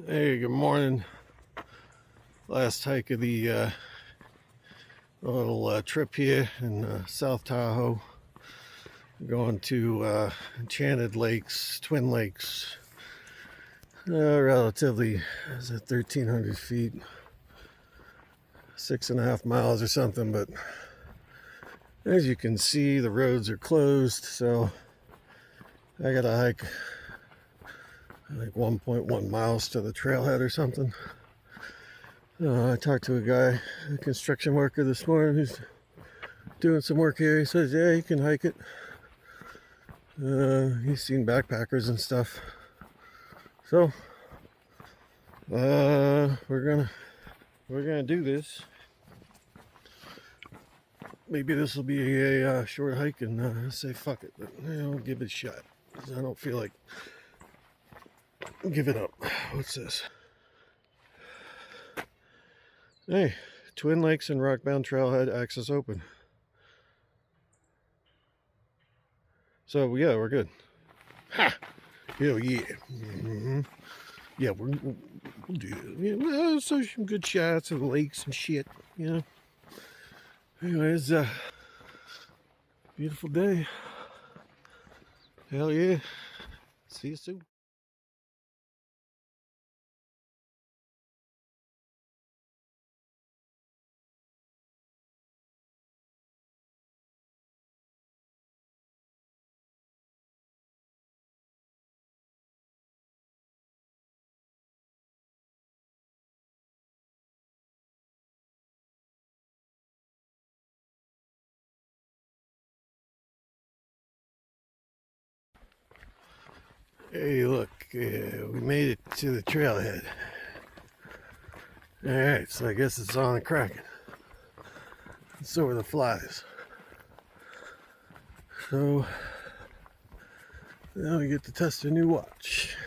Hey, good morning. Last hike of the little trip here in South Tahoe. Going to Enchanted Lakes, Twin Lakes. Relatively, is it 1,300 feet? 6.5 miles or something, but as you can see, the roads are closed, so I gotta hike like 1.1 miles to the trailhead or something. I talked to a guy, a construction worker this morning who's doing some work here. He says, yeah, you can hike it. He's seen backpackers and stuff. So, we're gonna do this. Maybe this will be a short hike and say fuck it, but I'll give it a shot. 'Cause I don't feel like give it up. What's this? Hey, Twin Lakes and Rockbound Trailhead access open. So yeah, we're good. Ha! Hell yeah. Mm-hmm. Yeah, we'll do it. Yeah, well, so some good shots of the lakes and shit, you know. Anyways, beautiful day. Hell yeah. See you soon. Hey, look, we made it to the trailhead. Alright, so I guess it's on the Kraken. So are the flies. So, now we get to test a new watch.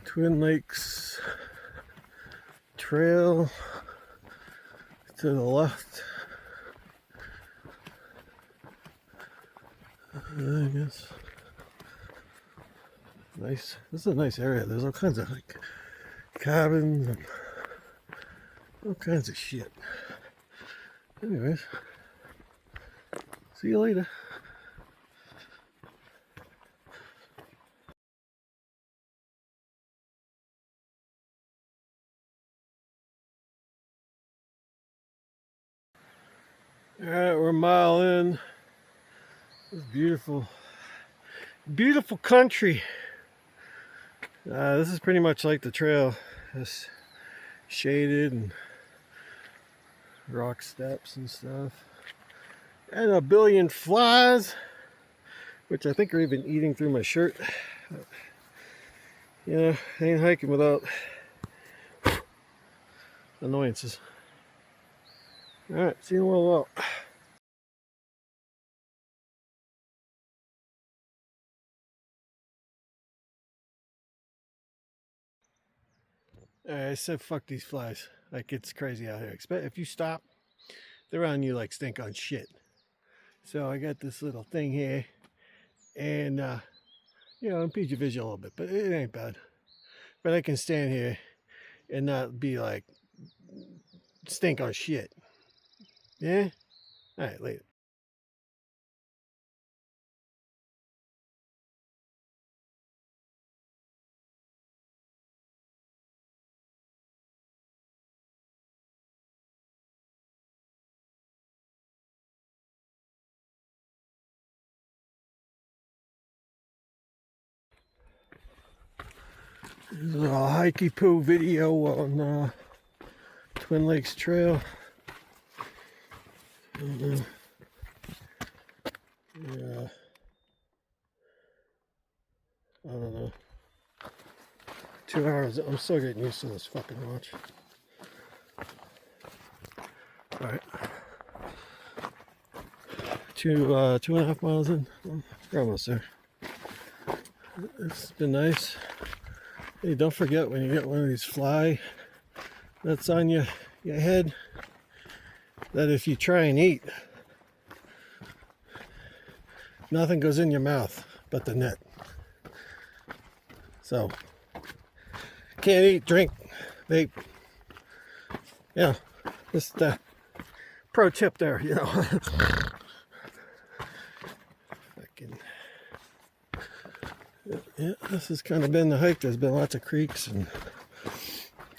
Twin Lakes Trail to the left. I guess. Nice. This is a nice area. There's all kinds of like cabins and all kinds of shit. Anyways, see you later. Alright, we're a mile in. It's beautiful. Beautiful country. This is pretty much like the trail. It's shaded and rock steps and stuff. And a billion flies, which I think are even eating through my shirt. You know, I ain't hiking without annoyances. Alright, see you in a little while. I said fuck these flies. Like, it's crazy out here. If you stop, they're on you like stink on shit. So I got this little thing here, and you know, impedes your vision a little bit, but it ain't bad. But I can stand here and not be like stink on shit. Yeah? Alright, later. This is a hikey poo video on Twin Lakes Trail. Yeah. I don't know. 2 hours. I'm still getting used to this fucking watch. Alright. 2.5 miles in. We're almost there. It's been nice. Hey, don't forget when you get one of these fly that's on your head, that if you try and eat, nothing goes in your mouth but the net. So Can't eat, drink, vape. Yeah, just pro tip there, you know. Yeah, this has kind of been the hike. There's been lots of creeks and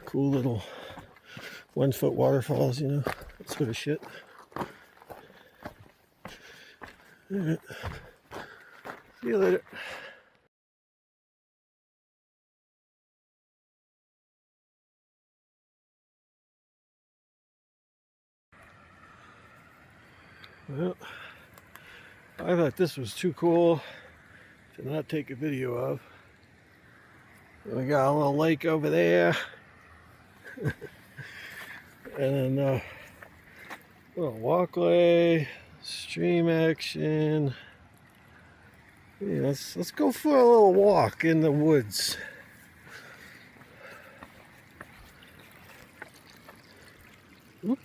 cool little 1 foot waterfalls, you know, that sort of shit. All right. See you later. Well, I thought this was too cool to not take a video of. We got a little lake over there. And then a little walkway, stream action. Yeah, let's go for a little walk in the woods. Oop.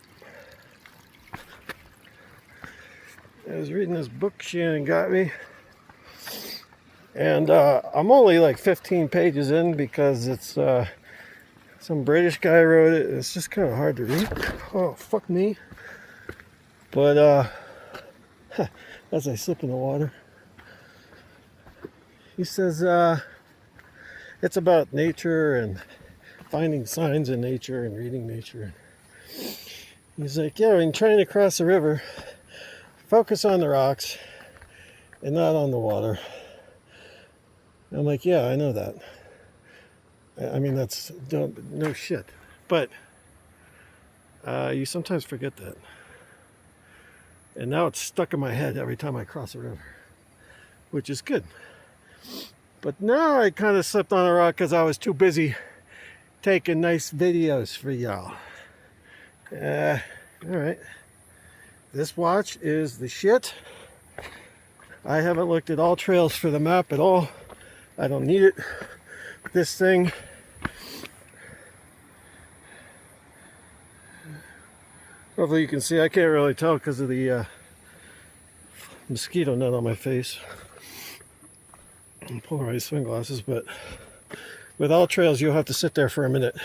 I was reading this book Shannon got me, and I'm only like 15 pages in because it's some British guy wrote it. It's just kind of hard to read. Oh, fuck me. But as I slip in the water, he says it's about nature and finding signs in nature and reading nature. He's like, yeah, when trying to cross a river, focus on the rocks and not on the water. I'm like, yeah, I know that. I mean, that's no shit. But you sometimes forget that. And now it's stuck in my head every time I cross a river, which is good. But now I kind of slipped on a rock because I was too busy taking nice videos for y'all. All right. This watch is the shit. I haven't looked at AllTrails for the map at all. I don't need it. This thing, hopefully you can see, I can't really tell because of the mosquito net on my face and polarized sunglasses, but with AllTrails you'll have to sit there for a minute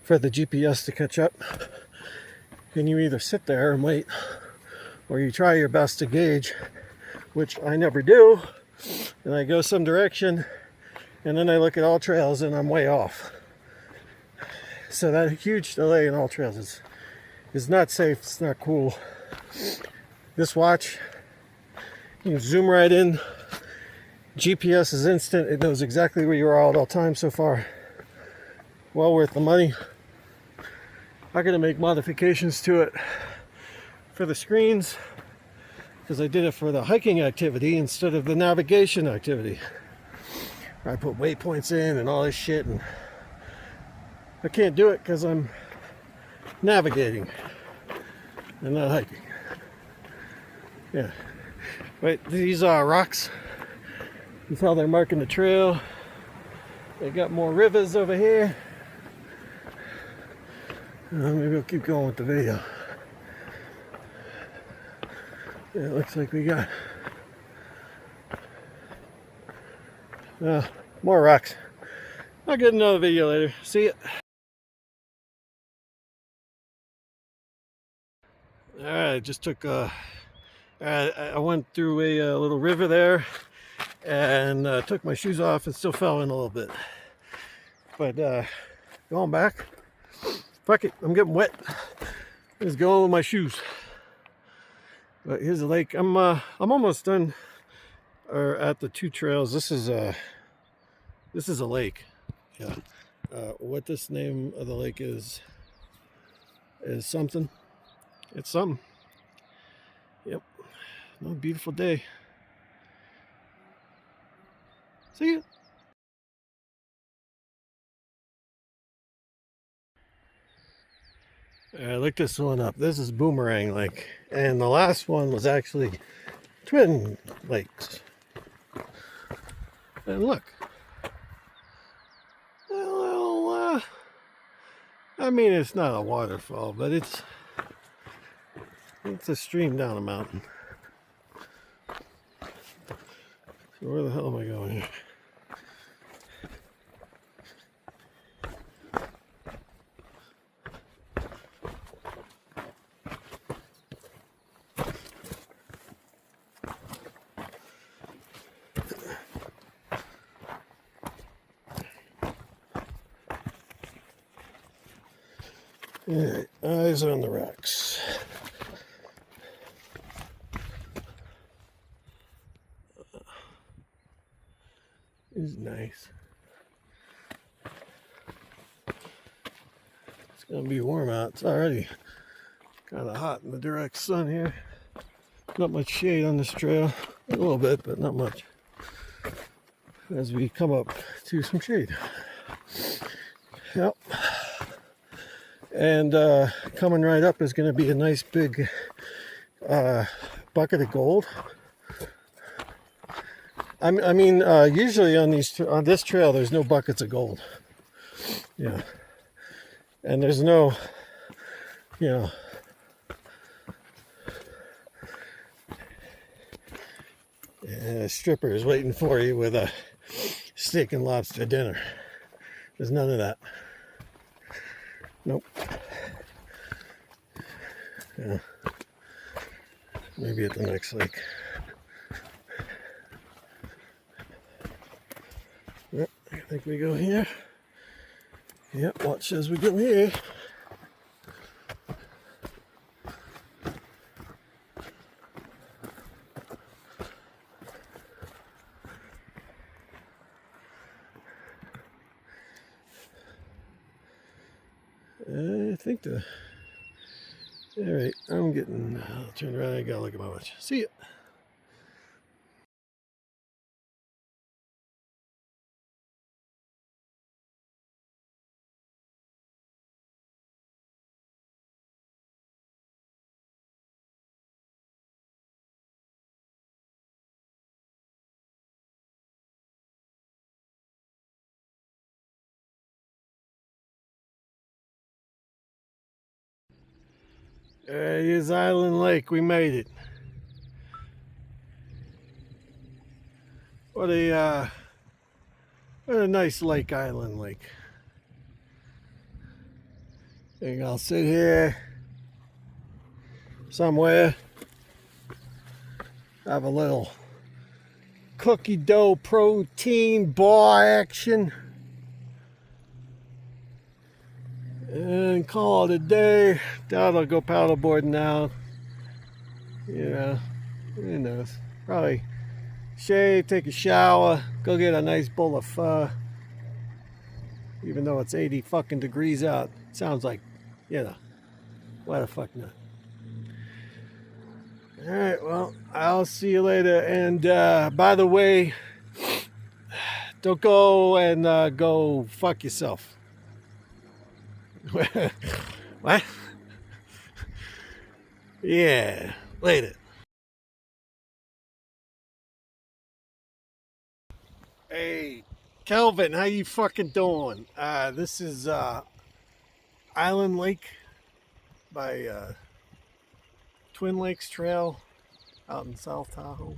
for the GPS to catch up, and you either sit there and wait or you try your best to gauge, which I never do, and I go some direction and then I look at AllTrails and I'm way off. So that huge delay in AllTrails is not safe. It's not cool. This watch, you can zoom right in. GPS is instant. It knows exactly where you are at all times so far. Well worth the money. I'm gonna make modifications to it for the screens because I did it for the hiking activity instead of the navigation activity. I put waypoints in and all this shit, and I can't do it because I'm navigating and not hiking. Yeah. Wait, these are rocks. That's how they're marking the trail. They got more rivers over here. Maybe we'll keep going with the video. Yeah, it looks like we got more rocks. I'll get another video later. See ya. Alright, just took I went through a little river there and took my shoes off and still fell in a little bit. But going back, fuck it, I'm getting wet. Just going with my shoes. But here's the lake. I'm almost done at the 2 trails. This is a lake. Yeah. What this name of the lake is something. It's something. Yep. Another beautiful day. See ya. Look this one up. This is Boomerang Lake. And the last one was actually Twin Lakes. And look. Well, I mean, it's not a waterfall, but it's a stream down a mountain. So where the hell am I going here? Alright, eyes on the rocks. This is nice. It's gonna be warm out. It's already kind of hot in the direct sun here. Not much shade on this trail. A little bit, but not much. As we come up to some shade. Yep. And coming right up is going to be a nice big bucket of gold. I mean, usually on this trail, there's no buckets of gold. Yeah. And there's no, strippers waiting for you with a steak and lobster dinner. There's none of that. Nope. Yeah. Maybe at the next lake. Yep, I think we go here. Yep, watch as we go here. I think alright, I'll turn around, I gotta look at my watch. See ya. Here's Island Lake, we made it. What a nice lake, Island Lake. I think I'll sit here somewhere, have a little cookie dough protein bar action, and call it a day. Doubt I'll go paddleboarding now. Who knows? Probably shave, take a shower, go get a nice bowl of pho. Even though it's 80 fucking degrees out, sounds like, why the fuck not? All right, well, I'll see you later. And by the way, don't go and go fuck yourself. What? Yeah, later. Hey, Kelvin, how you fucking doing? This is Island Lake by Twin Lakes Trail out in South Tahoe.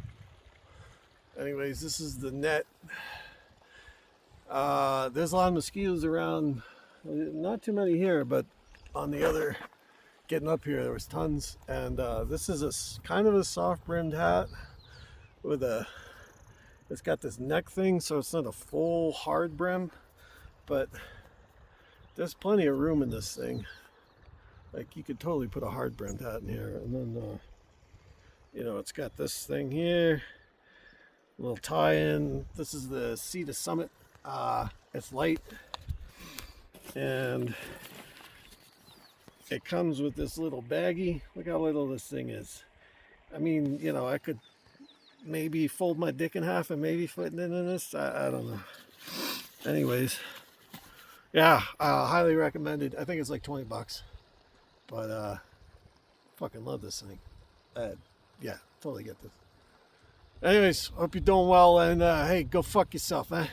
Anyways, this is the net. There's a lot of mosquitoes around. Not too many here, but on the other, getting up here, there was tons. And this is a kind of a soft brimmed hat with it's got this neck thing, so it's not a full hard brim, but there's plenty of room in this thing. Like, you could totally put a hard brimmed hat in here. And then, it's got this thing here, a little tie-in. This is the Sea to Summit. It's light, and it comes with this little baggie. Look how little this thing is. I mean, I could maybe fold my dick in half and maybe fit it in this. I don't know. Anyways, yeah, highly recommended. I think it's like $20, but fucking love this thing. Yeah, totally get this. Anyways, hope you're doing well, and hey, go fuck yourself, eh?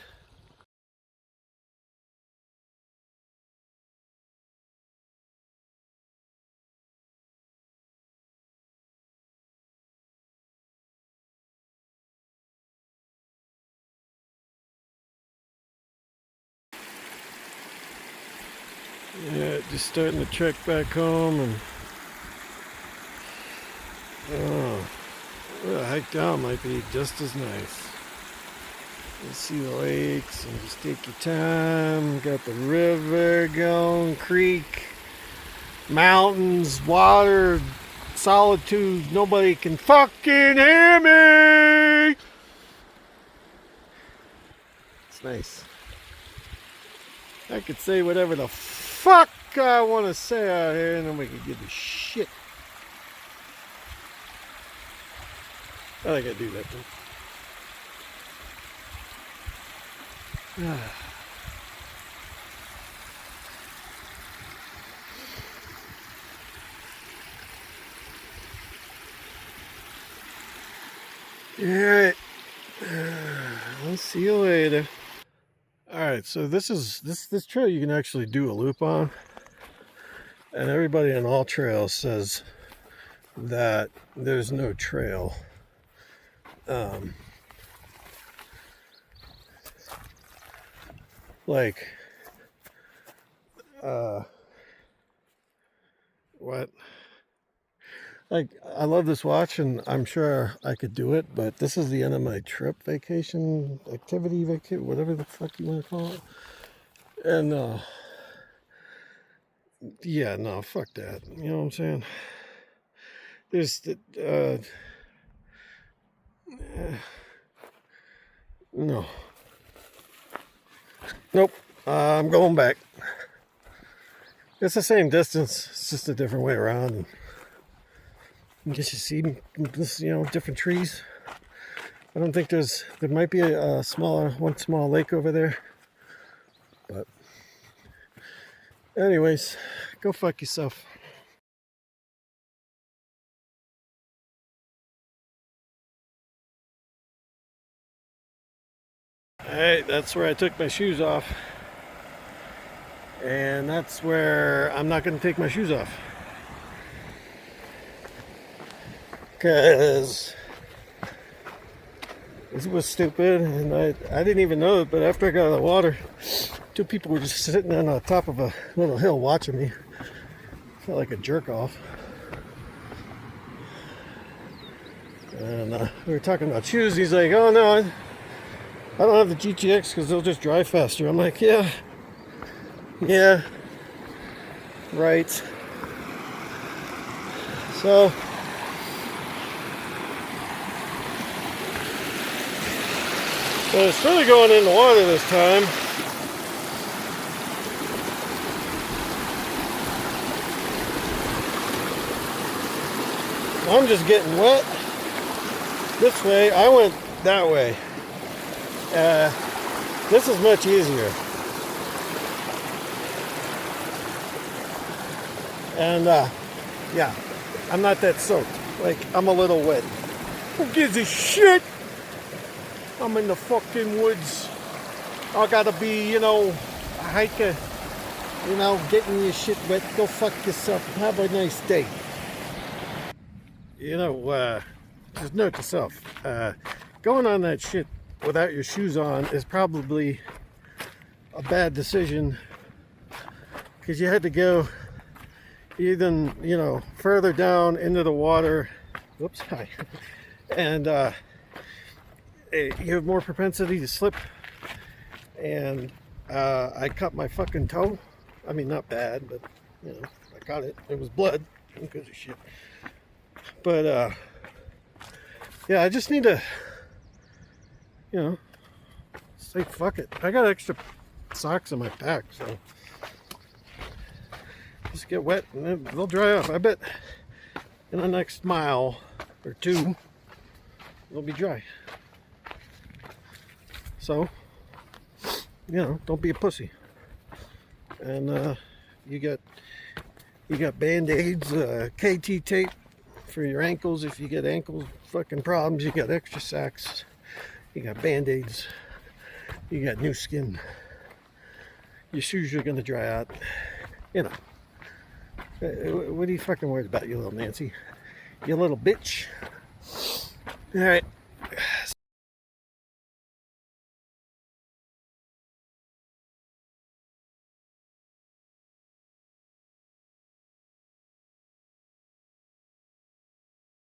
Yeah, just starting to trek back home, and a hike down might be just as nice. You see the lakes and just take your time. Got the river going, creek. mountains, water, solitude. Nobody can fucking hear me. It's nice. I could say whatever the fuck I want to say out here, and nobody can give a shit. I think I do that too. Alright. I'll see you later. Alright, so this trail you can actually do a loop on. And everybody on all trails says that there's no trail. What? Like, I love this watch and I'm sure I could do it, but this is the end of my trip, vacation, activity, whatever the fuck you want to call it. And, yeah, no, fuck that. You know what I'm saying? There's no. Nope. I'm going back. It's the same distance. It's just a different way around. I guess you see this, different trees. I don't think there might be one small lake over there. But anyways, go fuck yourself. Alright, that's where I took my shoes off. And that's where I'm not going to take my shoes off. Because this was stupid, and I didn't even know it, but after I got out of the water, two people were just sitting on the top of a little hill watching me. Felt like a jerk off. And we were talking about shoes. He's like, oh no, I don't have the GTX because they'll just dry faster. I'm like, yeah, right. So it's really going in the water this time. I'm just getting wet. This way, I went that way. This is much easier. And yeah, I'm not that soaked. Like, I'm a little wet. Who gives a shit? I'm in the fucking woods. I gotta be, a hiker, getting your shit wet. Go fuck yourself. Have a nice day. Just note to self, going on that shit without your shoes on is probably a bad decision, because you had to go even, further down into the water. Whoops, hi. And you have more propensity to slip. And I cut my fucking toe. I mean, not bad, but I got it. It was blood. Who gives a shit? But yeah, I just need to, say fuck it. I got extra socks in my pack, so just get wet and they'll dry off. I bet in the next mile or two they'll be dry. So, don't be a pussy. And you got band-aids, KT tape for your ankles if you get ankle fucking problems. You got extra sacks. You got band-aids. You got new skin. Your shoes are gonna dry out. What are you fucking worried about, you little Nancy? You little bitch. All right.